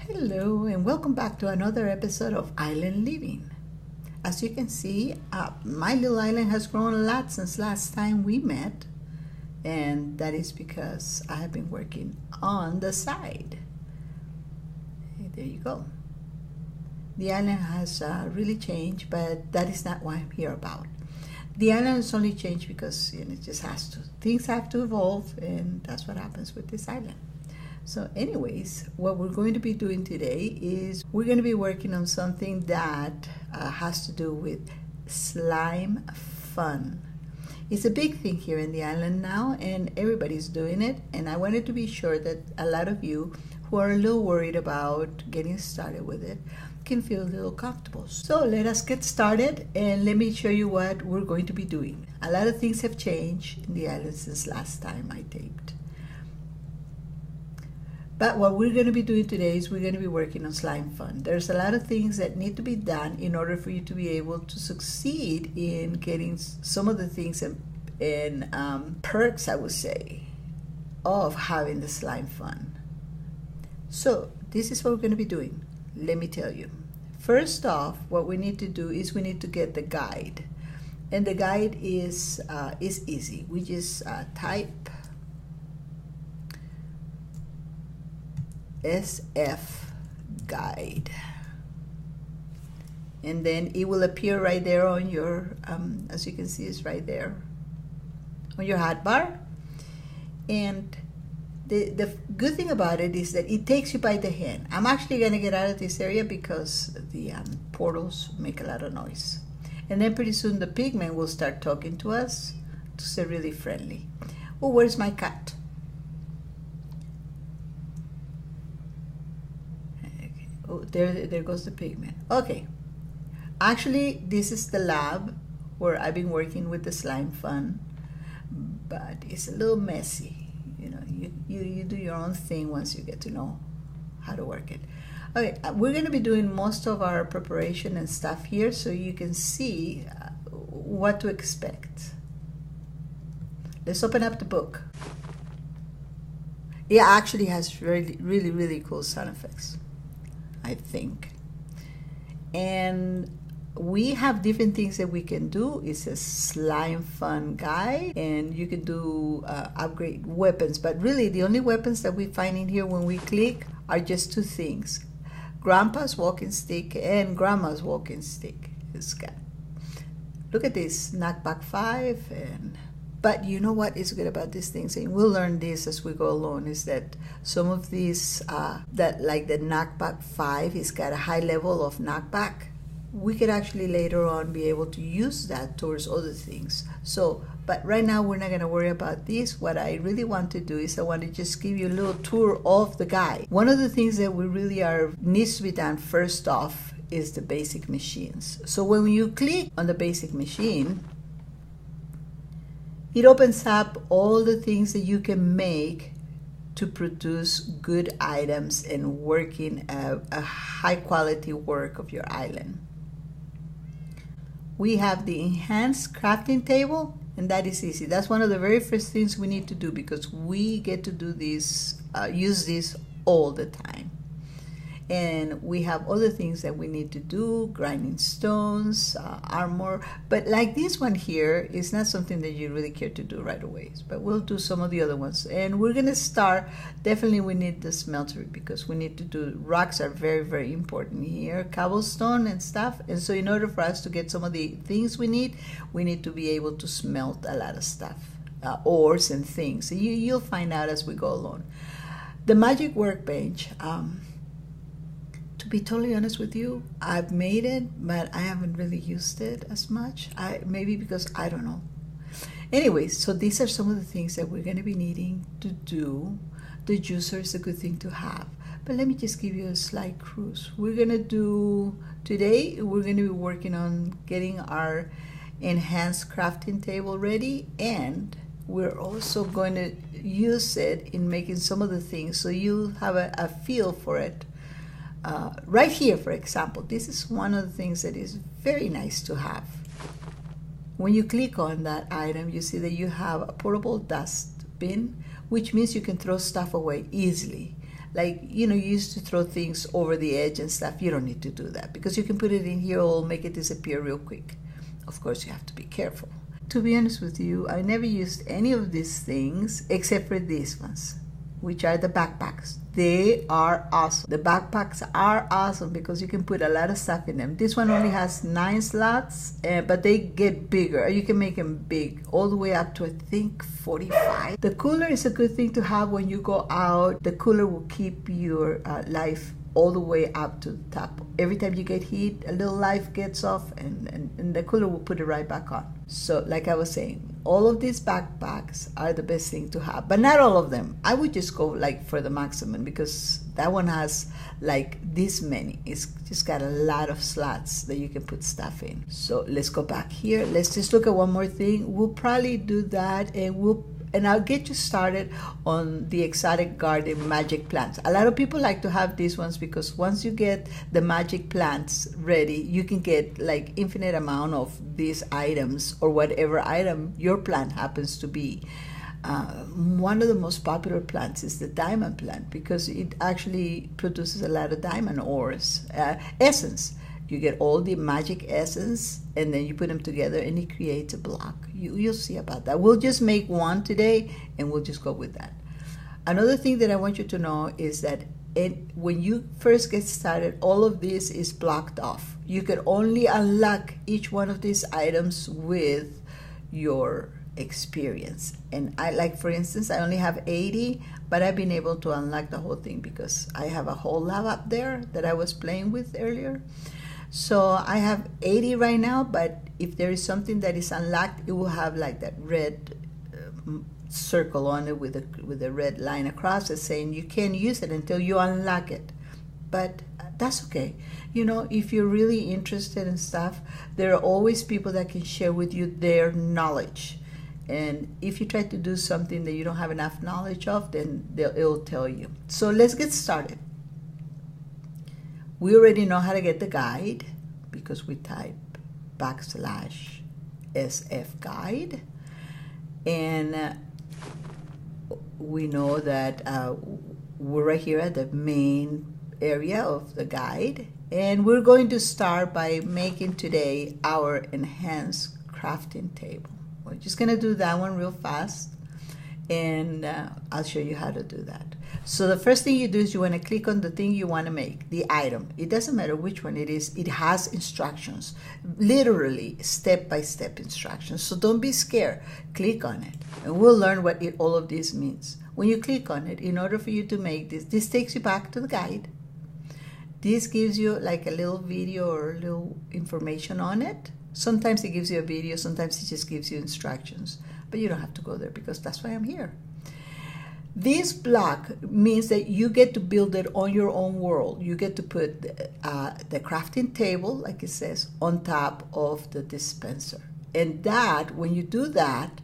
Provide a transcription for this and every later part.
Hello and welcome back to another episode of Island Living. As you can see, my little island has grown a lot since last time we met, and that is because I have been working on the side. There you go. The island has really changed, but that is not what I'm here about. The island has only changed because it just has to. Things have to evolve, and that's what happens with this island. So anyways, what we're going to be doing today is we're going to be working on something that has to do with SlimeFun. It's a big thing here in the island now, and everybody's doing it, and I wanted to be sure that a lot of you who are a little worried about getting started with it can feel a little comfortable. So let us get started, and let me show you what we're going to be doing. A lot of things have changed in the island since last time I taped. But what we're going to be doing today is we're going to be working on SlimeFun. There's a lot of things that need to be done in order for you to be able to succeed in getting some of the things and perks, I would say, of having the SlimeFun. So this is what we're going to be doing. Let me tell you. First off, what we need to do is we need to get the guide. And the guide is easy. We just type SF guide, and then it will appear right there on your as you can see, it's right there on your hotbar. And the good thing about it is that it takes you by the hand. I'm actually going to get out of this area because the portals make a lot of noise, and then pretty soon the pigmen will start talking to us to say really friendly. Oh, where's my cat? Oh, there goes the pigment. Okay, actually this is the lab where I've been working with the SlimeFun, but it's a little messy. You do your own thing once you get to know how to work it. Okay, we're going to be doing most of our preparation and stuff here, so you can see what to expect. Let's open up the book. It actually has really cool sound effects, I think. And we have different things that we can do. It's a SlimeFun guide, and you can do upgrade weapons, but really the only weapons that we find in here when we click are just two things: Grandpa's walking stick and Grandma's walking stick. It's got, look at this, knockback 5. But you know what is good about these things, and we'll learn this as we go along, is that some of these, like the knockback 5, has got a high level of knockback. We could actually later on be able to use that towards other things. So, but right now we're not going to worry about this. What I really want to do is I want to just give you a little tour of the guide. One of the things that we really needs to be done first off is the basic machines. So when you click on the basic machine, it opens up all the things that you can make to produce good items and working a high quality work of your island. We have the enhanced crafting table, and that is easy. That's one of the very first things we need to do because we get to do this, use this all the time. And we have other things that we need to do, grinding stones, armor. But like this one here is not something that you really care to do right away. But we'll do some of the other ones. And we're going to start, definitely we need the smelter because we need to do, rocks are very important here, cobblestone and stuff. And so in order for us to get some of the things we need to be able to smelt a lot of stuff, ores and things. So you'll find out as we go along. The magic workbench, to be totally honest with you, I've made it, but I haven't really used it as much. Maybe because I don't know. Anyway, so these are some of the things that we're going to be needing to do. The juicer is a good thing to have. But let me just give you a slight cruise. We're going to do, today, we're going to be working on getting our enhanced crafting table ready, and we're also going to use it in making some of the things so you'll have a feel for it. Right here, for example, this is one of the things that is very nice to have. When you click on that item, you see that you have a portable dust bin, which means you can throw stuff away easily. like, you know, you used to throw things over the edge and stuff. You don't need to do that because you can put it in here, it'll make it disappear real quick. Of course, you have to be careful. To be honest with you, I never used any of these things except for these ones, which are the backpacks. They are awesome. The backpacks are awesome because you can put a lot of stuff in them. This one only has 9 slots, but they get bigger. You can make them big, all the way up to, I think, 45. The cooler is a good thing to have when you go out. The cooler will keep your life all the way up to the top. Every time you get heat, a little life gets off, and the cooler will put it right back on. So like I was saying, all of these backpacks are the best thing to have, but not all of them. I would just go like for the maximum because that one has like this many. It's just got a lot of slots that you can put stuff in. So let's go back here. Let's just look at one more thing. We'll probably do that, and I'll get you started on the exotic garden magic plants. A lot of people like to have these ones because once you get the magic plants ready, you can get like infinite amount of these items or whatever item your plant happens to be. One of the most popular plants is the diamond plant because it actually produces a lot of diamond ores, essence. You get all the magic essence and then you put them together and it creates a block. You'll see about that. We'll just make one today and we'll just go with that. Another thing that I want you to know is that when you first get started, all of this is blocked off. You can only unlock each one of these items with your experience. And I, like for instance, I only have 80, but I've been able to unlock the whole thing because I have a whole lab up there that I was playing with earlier. So I have 80 right now, but if there is something that is unlocked, it will have like that red circle on it with a red line across it saying you can't use it until you unlock it. But that's okay. You know, if you're really interested in stuff, there are always people that can share with you their knowledge. And if you try to do something that you don't have enough knowledge of, then it'll tell you. So let's get started. We already know how to get the guide because we type /SF guide. And we know that we're right here at the main area of the guide. And we're going to start by making today our enhanced crafting table. We're just going to do that one real fast. And I'll show you how to do that. So the first thing you do is you want to click on the thing you want to make, the item. It doesn't matter which one it is. It has instructions, literally step-by-step instructions. So don't be scared. Click on it, and we'll learn what all of this means. When you click on it, in order for you to make this takes you back to the guide. This gives you like a little video or a little information on it. Sometimes it gives you a video, sometimes it just gives you instructions. But you don't have to go there because that's why I'm here. This block means that you get to build it on your own world. You get to put the crafting table, like it says, on top of the dispenser. And that, when you do that,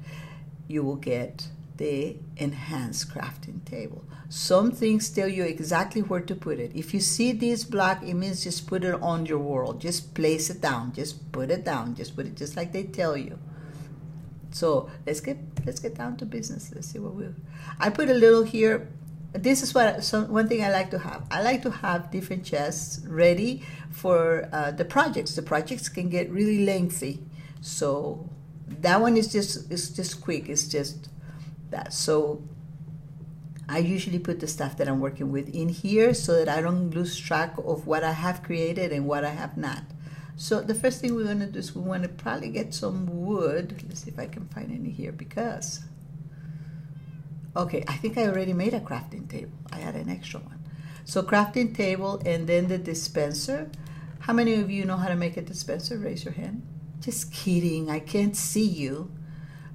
you will get the enhanced crafting table. Some things tell you exactly where to put it. If you see this block, it means just put it on your world. Just place it down. Just put it down. Just put it just like they tell you. So let's get down to business. Let's see what I put a little here. This is one thing I like to have. I like to have different chests ready for the projects. The projects can get really lengthy, so that one is just quick. It's just that. So I usually put the stuff that I'm working with in here so that I don't lose track of what I have created and what I have not. So the first thing we're going to do is we want to probably get some wood. Let's see if I can find any here because, okay, I think I already made a crafting table. I had an extra one. So crafting table and then the dispenser. How many of you know how to make a dispenser? Raise your hand. Just kidding, I can't see you.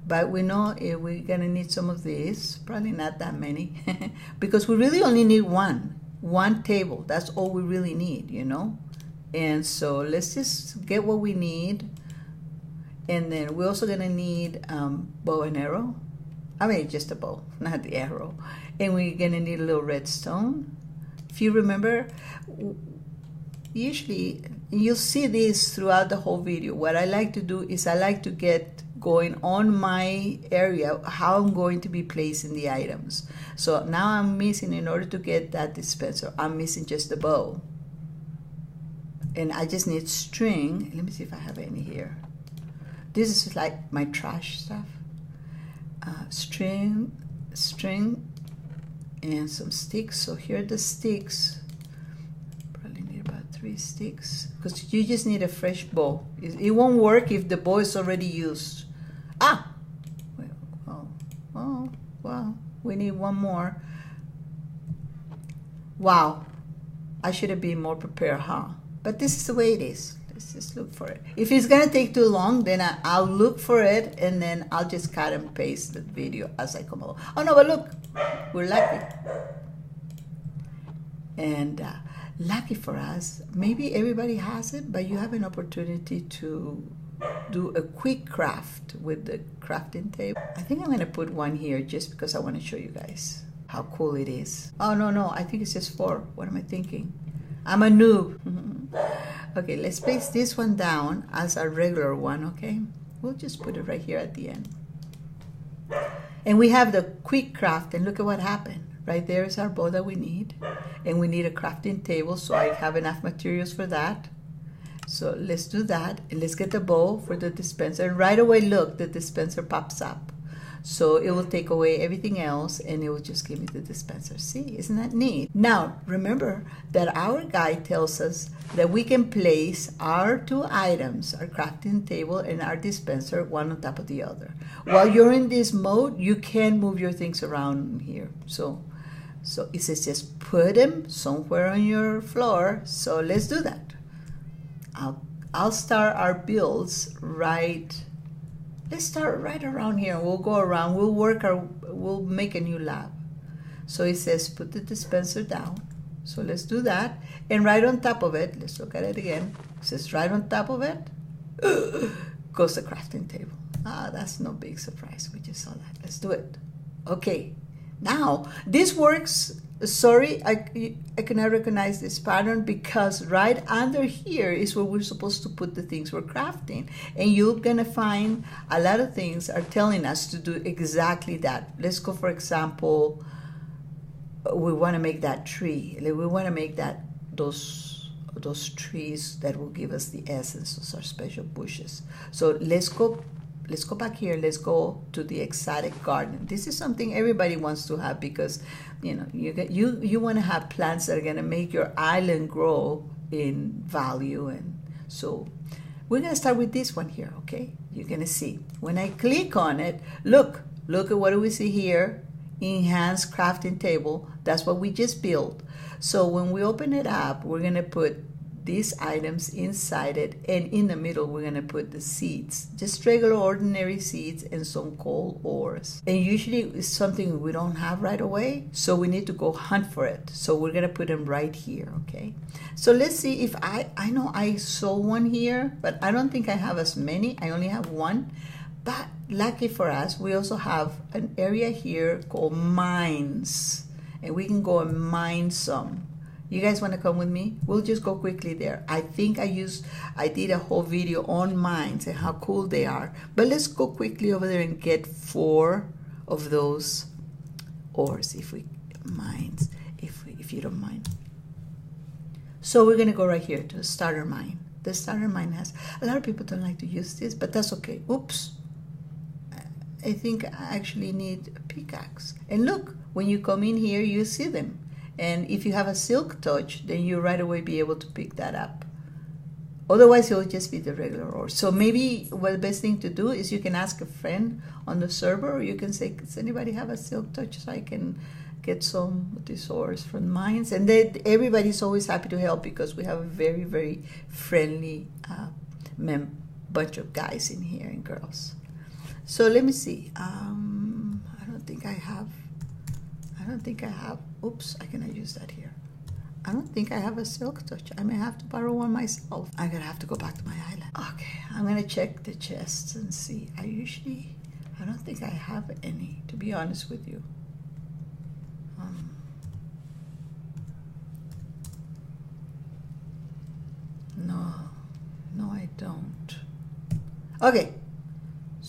But we know we're going to need some of these. Probably not that many because we really only need one table. That's all we really need, you know. And so let's just get what we need. And then we're also gonna need bow and arrow. I mean, just a bow, not the arrow. And we're gonna need a little redstone. If you remember, usually you'll see this throughout the whole video. What I like to do is I like to going on my area, how I'm going to be placing the items. So now I'm missing, in order to get that dispenser, I'm missing just the bow. And I just need string. Let me see if I have any here. This is like my trash stuff. String, and some sticks. So here are the sticks. Probably need about 3 sticks, because you just need a fresh bow. It won't work if the bow is already used. Ah! Oh, wow. We need one more. Wow. I should have been more prepared, huh? But this is the way it is. Let's just look for it. If it's gonna take too long, then I'll look for it, and then I'll just cut and paste the video as I come along. Oh no, but look, we're lucky. And lucky for us, maybe everybody has it, but you have an opportunity to do a quick craft with the crafting table. I think I'm gonna put one here just because I want to show you guys how cool it is. Oh no, I think it's just 4. What am I thinking? I'm a noob. Okay, let's place this one down as a regular one, okay? We'll just put it right here at the end. And we have the quick craft, and look at what happened. Right there is our bow that we need. And we need a crafting table, so I have enough materials for that. So let's do that, and let's get the bow for the dispenser. And right away, look, the dispenser pops up. So it will take away everything else, and it will just give me the dispenser. See, isn't that neat? Now, remember that our guide tells us that we can place our 2 items, our crafting table and our dispenser, one on top of the other. While you're in this mode, you can move your things around here. So it says just put them somewhere on your floor. So let's do that. I'll start our builds right. Let's start right around here. We'll go around. We'll make a new lab. So it says put the dispenser down. So let's do that. And right on top of it, let's look at it again. It says right on top of it goes the crafting table. That's no big surprise. We just saw that. Let's do it. Okay. Now this works. Sorry, I cannot recognize this pattern, because right under here is where we're supposed to put the things we're crafting. And you're gonna find a lot of things are telling us to do exactly that. Let's go, for example, we wanna make that tree. We wanna make those trees that will give us the essence, those are special bushes. So let's go back here. Let's go to the exotic garden. This is something everybody wants to have, because you want to have plants that are going to make your island grow in value. And so we're going to start with this one here, okay? You're going to see when I click on it, look at what do we see here? Enhanced crafting table. That's what we just built. So when we open it up, we're going to put these items inside it, and in the middle we're going to put the seeds, just regular ordinary seeds and some coal ores. And usually it's something we don't have right away, so we need to go hunt for it. So we're going to put them right here, okay? So let's see if I know I saw one here, but I don't think I have as many. I only have one. But lucky for us, we also have an area here called mines, and we can go and mine some. You guys want to come with me? We'll just go quickly there. I think I did a whole video on mines and how cool they are. But let's go quickly over there and get 4 of those ores, if you don't mind. So we're gonna go right here to the starter mine. The starter mine has, a lot of people don't like to use this, but that's okay. Oops. I think I actually need a pickaxe. And look, when you come in here, you see them. And if you have a silk touch, then you right away be able to pick that up. Otherwise, it will just be the regular ore. So maybe the best thing to do is you can ask a friend on the server, or you can say, does anybody have a silk touch so I can get some of these ores from mines? And then everybody's always happy to help, because we have a very, very friendly bunch of guys in here and girls. So let me see. I don't think I have, oops, I cannot use that here. I don't think I have a silk touch. I may have to borrow one myself. I'm gonna have to go back to my island. Okay, I'm gonna check the chests and see. I don't think I have any, to be honest with you. No, I don't. Okay,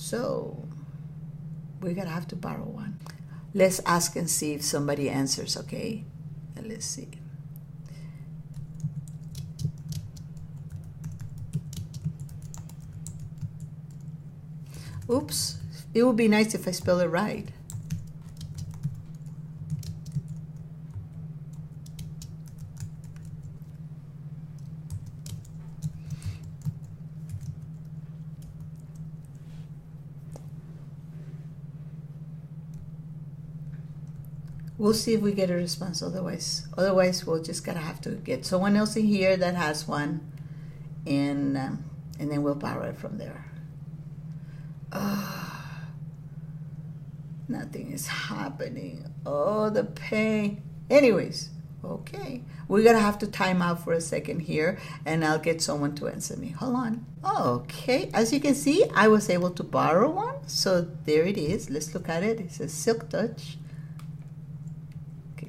So we're gonna have to borrow one. Let's ask and see if somebody answers, okay? And let's see. Oops, it would be nice if I spell it right. We'll see if we get a response. Otherwise we'll just gotta have to get someone else in here that has one, and then we'll borrow it from there. Nothing is happening. Oh, the pain. Anyways, okay, we're gonna have to time out for a second here, and I'll get someone to answer me. Hold on. Okay, as you can see, I was able to borrow one, so there it is. Let's look at it. It says Silk Touch.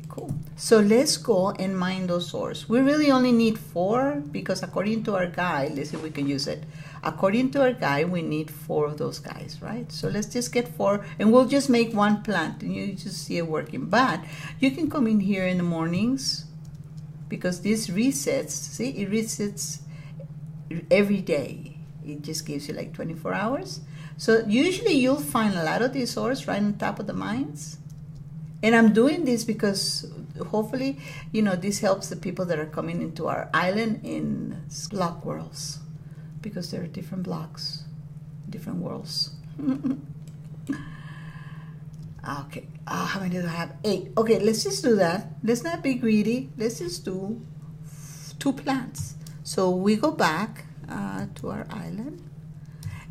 Cool. So let's go and mine those ores. We really only need 4 because according to our guide, let's see if we can use it. According to our guide, we need 4 of those guys, right? So let's just get 4 and we'll just make one plant and you just see it working. But you can come in here in the mornings because this resets. See, it resets every day. It just gives you like 24 hours. So usually you'll find a lot of these ores right on top of the mines. And I'm doing this because hopefully, you know, this helps the people that are coming into our island in block worlds, because there are different blocks, different worlds. Okay, how many do I have? 8. Okay, let's just do that. Let's not be greedy. Let's just do 2 plants. So we go back to our island.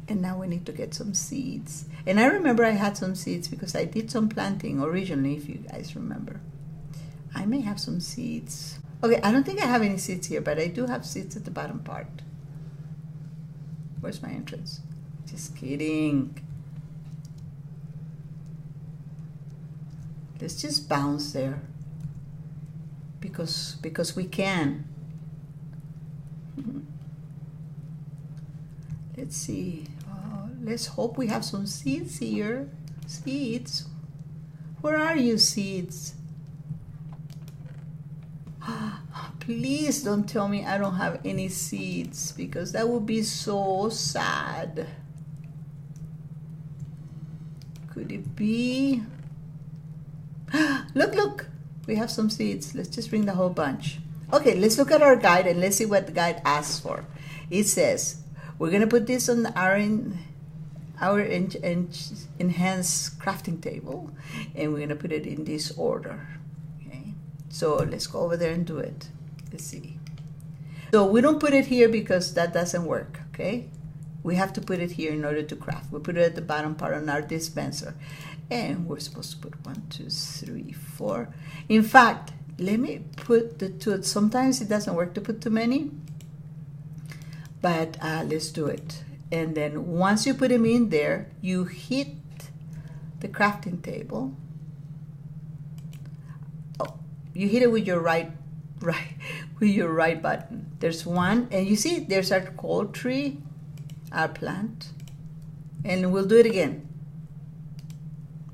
And now we need to get some seeds. And I remember I had some seeds because I did some planting originally, if you guys remember. I may have some seeds. Okay, I don't think I have any seeds here, but I do have seeds at the bottom part. Where's my entrance? Just kidding. Let's just bounce there. Because we can. Let's see. Let's hope we have some seeds here. Seeds. Where are you, seeds? Please don't tell me I don't have any seeds, because that would be so sad. Could it be? Look. We have some seeds. Let's just bring the whole bunch. Okay, let's look at our guide and let's see what the guide asks for. It says, we're going to put this on our enhanced crafting table, and we're going to put it in this order. Okay, so let's go over there and do it. Let's see. So we don't put it here because that doesn't work. Okay, we have to put it here in order to craft. We put it at the bottom part on our dispenser, and we're supposed to put 1, 2, 3, 4. In fact, let me put the 2. Sometimes it doesn't work to put too many, but let's do it. And then once you put them in there, you hit the crafting table. Oh, you hit it with your right button. There's one, and you see there's our coal tree, our plant, and we'll do it again.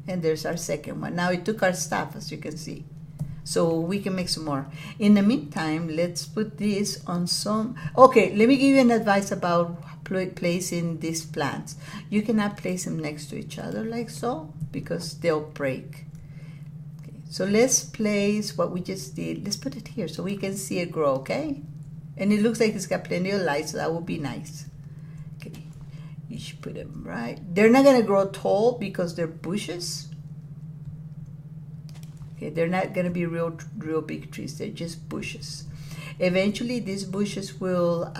And there's our second one. Now it took our stuff, as you can see, so we can make some more. In the meantime, let's put this on some. Okay, let me give you an advice about placing these plants. You cannot place them next to each other like so, because they'll break. Okay, so let's place what we just did. Let's put it here so we can see it grow, okay? And it looks like it's got plenty of light, so that would be nice. Okay, you should put them right. They're not gonna grow tall because they're bushes. Okay, they're not gonna be real big trees. They're just bushes. Eventually, these bushes will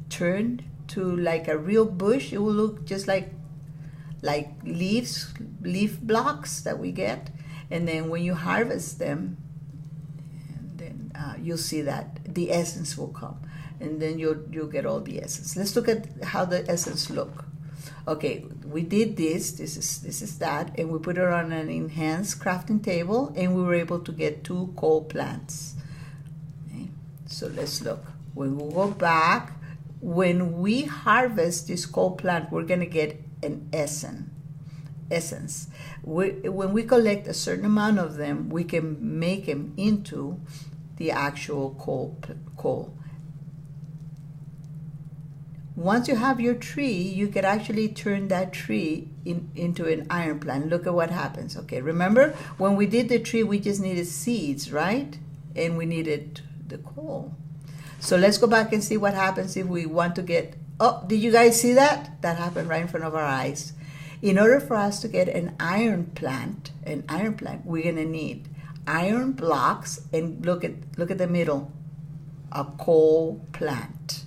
turn to like a real bush. It will look just like leaf blocks that we get, and then when you harvest them, and then you'll see that the essence will come, and then you'll get all the essence. Let's look at how the essence look. Okay, we did this. This is that, and we put it on an enhanced crafting table, and we were able to get 2 coal plants. Okay, so let's look. When we go back, when we harvest this coal plant, we're gonna get an essence. When we collect a certain amount of them, we can make them into the actual coal. Once you have your tree, you can actually turn that tree into an iron plant. Look at what happens. Okay, remember when we did the tree, we just needed seeds, right? And we needed the coal. So let's go back and see what happens if we want to get, oh, did you guys see that? That happened right in front of our eyes. In order for us to get an iron plant, we're gonna need iron blocks, and look at the middle, a coal plant.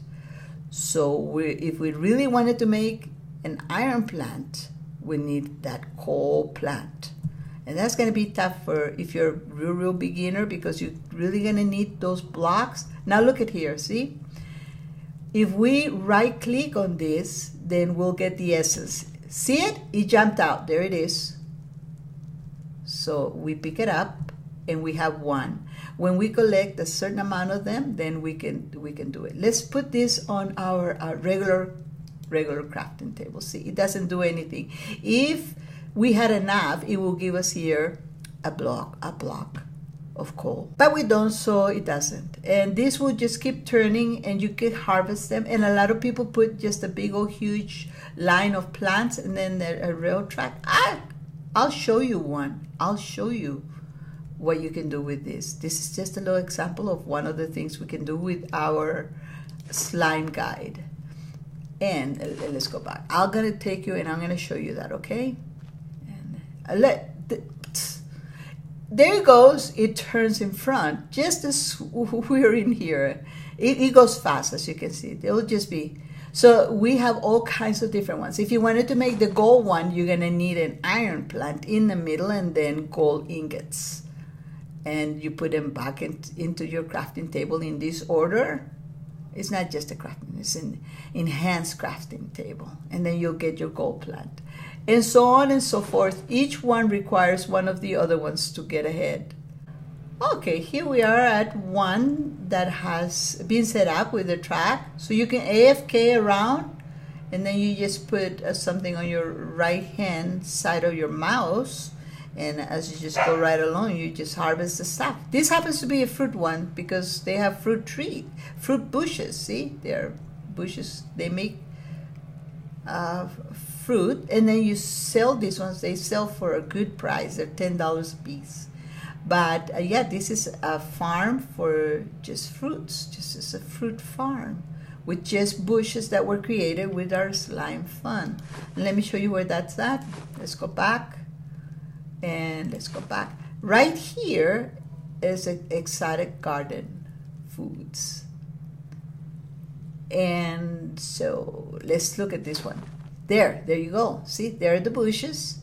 So if we really wanted to make an iron plant, we need that coal plant. And that's going to be tough for if you're a real beginner, because you're really going to need those blocks. Now look at here, see? If we right click on this, then we'll get the essence. See it? It jumped out. There it is. So we pick it up and we have one. When we collect a certain amount of them, then we can do it. Let's put this on our regular crafting table. See, it doesn't do anything. If we had enough, it will give us here a block of coal. But we don't, so it doesn't. And this will just keep turning, and you can harvest them. And a lot of people put just a big old huge line of plants and then a rail track. I'll show you one. I'll show you what you can do with this. This is just a little example of one of the things we can do with our slime guide. And let's go back. I'm gonna take you and I'm gonna show you that, okay? And there it goes. It turns in front, just as we're in here. It goes fast, as you can see. It'll just be. So we have all kinds of different ones. If you wanted to make the gold one, you're gonna need an iron plant in the middle and then gold ingots. And you put them back into your crafting table in this order. It's not just a crafting, it's an enhanced crafting table. And then you'll get your gold plant. And so on and so forth. Each one requires one of the other ones to get ahead. Okay, here we are at one that has been set up with a track. So you can AFK around, and then you just put something on your right hand side of your mouse. And as you just go right along, you just harvest the stuff. This happens to be a fruit one because they have fruit bushes. See, they're bushes. They make fruit, and then you sell these ones. They sell for a good price. They're $10 a piece. But yeah, this is a farm for just fruits. Just as a fruit farm with just bushes that were created with our SlimeFun. Let me show you where that's at. Let's go back. And let's go back. Right here is exotic garden foods. And so let's look at this one. There you go. See, there are the bushes.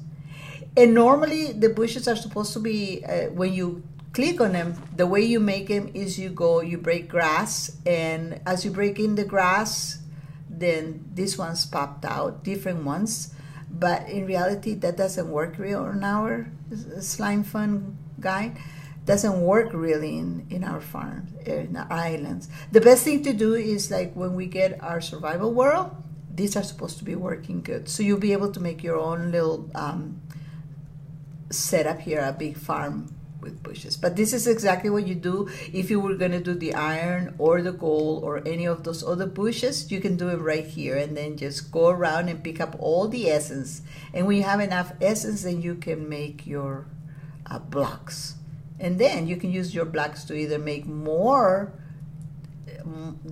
And normally the bushes are supposed to be, when you click on them, the way you make them is you break grass. And as you break in the grass, then these ones popped out, different ones. But in reality, that doesn't work real on our SlimeFun guide. Doesn't work really in our farms, in our islands. The best thing to do is like when we get our survival world, these are supposed to be working good. So you'll be able to make your own little setup here, a big farm with bushes. But this is exactly what you do if you were going to do the iron or the gold or any of those other bushes. You can do it right here, and then just go around and pick up all the essence. And when you have enough essence, then you can make your blocks. And then you can use your blocks to either make more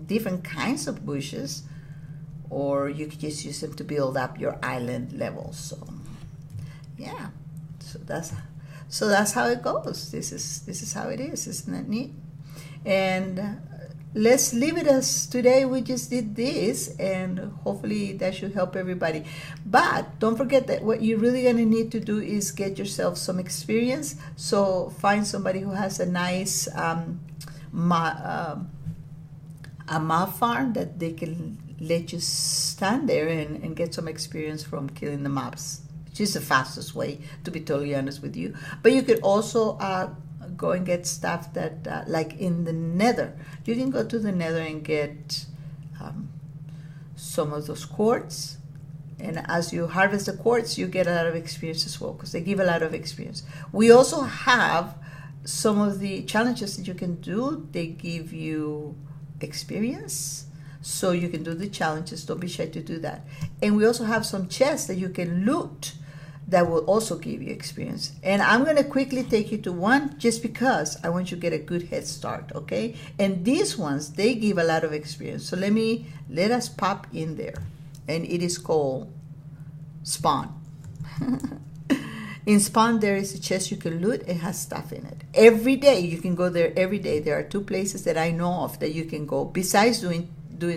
different kinds of bushes, or you can just use them to build up your island level. So yeah, so that's how it goes. This is how it is. Isn't that neat? And let's leave it as today we just did this, and hopefully that should help everybody. But don't forget that what you're really going to need to do is get yourself some experience. So find somebody who has a nice mob farm that they can let you stand there and get some experience from killing the mobs. Which is the fastest way, to be totally honest with you. But you could also go and get stuff that, like in the nether. You can go to the nether and get some of those quartz And as you harvest the quartz, you get a lot of experience as well, because they give a lot of experience. We also have some of the challenges that you can do. They give you experience, so you can do the challenges. Don't be shy to do that. And we also have some chests that you can loot that will also give you experience. And I'm going to quickly take you to one just because I want you to get a good head start, okay? And these ones, they give a lot of experience. So let us pop in there. And it is called Spawn. In Spawn, there is a chest you can loot. It has stuff in it. Every day, you can go there every day. There are 2 places that I know of that you can go, besides doing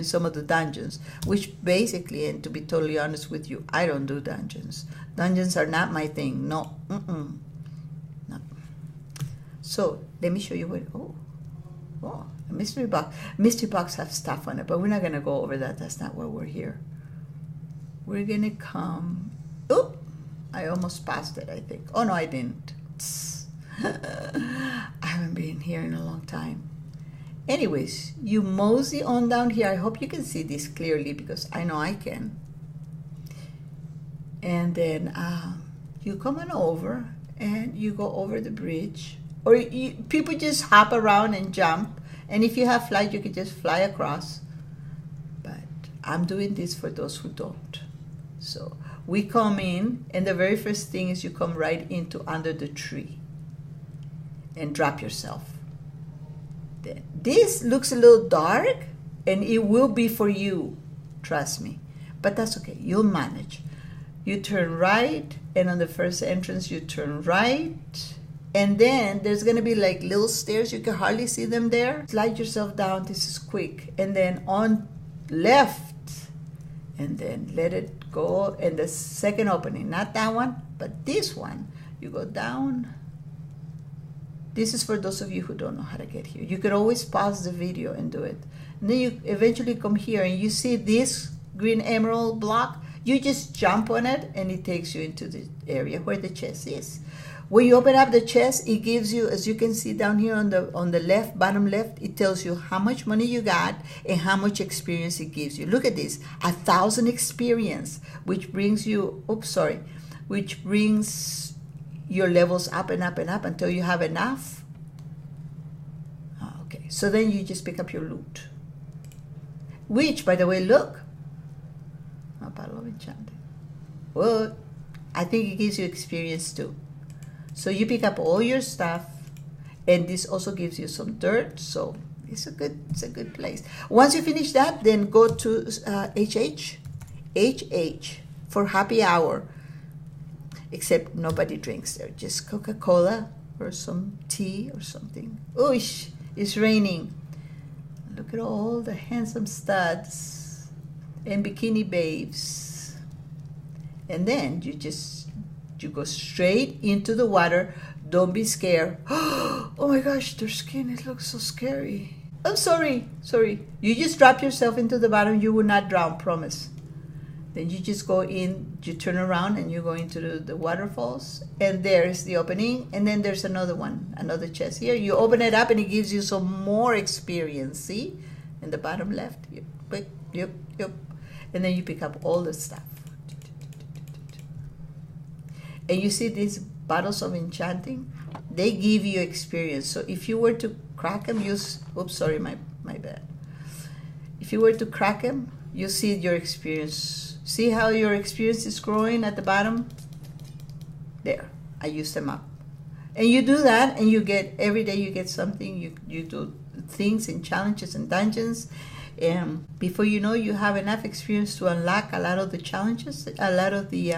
some of the dungeons, which basically, and to be totally honest with you, I don't do dungeons. Dungeons are not my thing. No. No. So let me show you what. Oh, a mystery box. Mystery box have stuff on it, but we're not gonna go over that. That's not why we're here. We're gonna come. Oh, I almost passed it, I think. Oh no, I didn't. I haven't been here in a long time. Anyways, you mosey on down here. I hope you can see this clearly, because I know I can. And then you come on over and you go over the bridge. Or people just hop around and jump. And if you have flight, you can just fly across. But I'm doing this for those who don't. So we come in, and the very first thing is you come right into under the tree and drop yourself. This looks a little dark, and it will be for you, trust me. But that's okay, you'll manage. You turn right, and on the first entrance you turn right, and then there's gonna be like little stairs. You can hardly see them there. Slide yourself down. This is quick. And then on left, and then let it go. And the second opening, not that one, but this one, you go down. This is for those of you who don't know how to get here. You could always pause the video and do it. And then you eventually come here, and you see this green emerald block. You just jump on it, and it takes you into the area where the chest is. When you open up the chest, it gives you, as you can see down here on the left, bottom left, it tells you how much money you got and how much experience it gives you. Look at this, 1,000 experience, which brings you, which brings your levels up and up and up until you have enough. Okay, so then you just pick up your loot. Which, by the way, look, a bottle of Enchanting. Well, I think it gives you experience too. So you pick up all your stuff, and this also gives you some dirt. So it's a good place. Once you finish that, then go to HH for happy hour. Except nobody drinks there, just Coca-Cola or some tea or something. Oosh, it's raining. Look at all the handsome studs and bikini babes. And then you go straight into the water. Don't be scared. Oh my gosh, their skin, it looks so scary. I'm sorry. You just drop yourself into the bottom. You will not drown, promise. Then you just go in, you turn around, and you go into the waterfalls. And there's the opening. And then there's another one, another chest here. You open it up, and it gives you some more experience. See? In the bottom left. Yep. And then you pick up all the stuff. And you see these bottles of Enchanting? They give you experience. So if you were to crack them, my bad. If you were to crack them, you see your experience. See how your experience is growing at the bottom? There, I used them up. And you do that, and you get, every day you get something. You do things and challenges and dungeons. And before you know, you have enough experience to unlock a lot of the challenges, a lot of the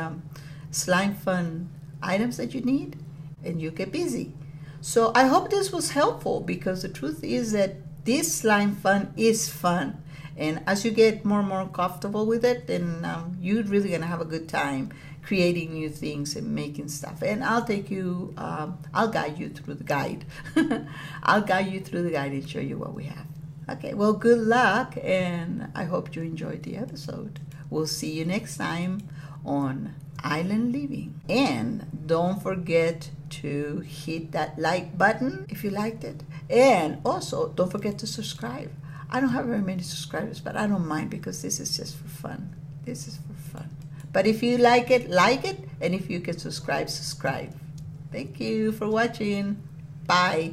SlimeFun items that you need, and you get busy. So I hope this was helpful, because the truth is that this SlimeFun is fun. And as you get more and more comfortable with it, then you're really going to have a good time creating new things and making stuff. And I'll take you, I'll guide you through the guide. I'll guide you through the guide and show you what we have. Okay, well, good luck, and I hope you enjoyed the episode. We'll see you next time on Island Living. And don't forget to hit that like button if you liked it. And also, don't forget to subscribe. I don't have very many subscribers, but I don't mind, because this is just for fun. This is for fun. But if you like it, and if you can subscribe, subscribe. Thank you for watching. Bye.